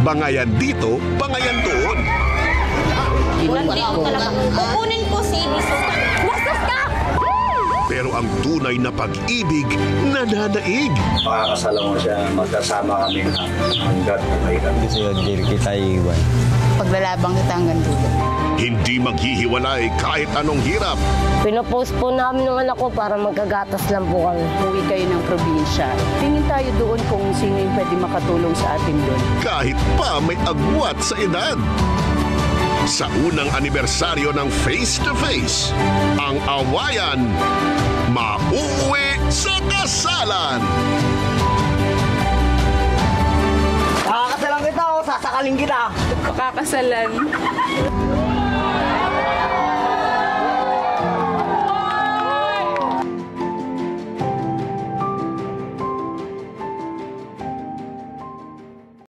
Bangayan dito, bangayan doon. Kukunin ko si Ibiso. Bastos ka! Pero ang tunay na pag-ibig, nananaig. Makakasalan mo siya, magkasama kami hanggat buhay kami. Kasi hindi kita iiwan. Paglalabang kita hanggang dulo. Hindi maghihiwalay kahit anong hirap. Pinopost po namin ng anak ko para magkagatas lang po kami. Uwi kayo ng probinsya. Tingin tayo doon kung sino yung pwede makatulong sa atin doon. Kahit pa may agwat sa edad. Sa unang anibersaryo ng Face to Face, ang awayan mauuwi sa kasalan. Kakakasalan kita o sasakalin kita. Pakakasalan.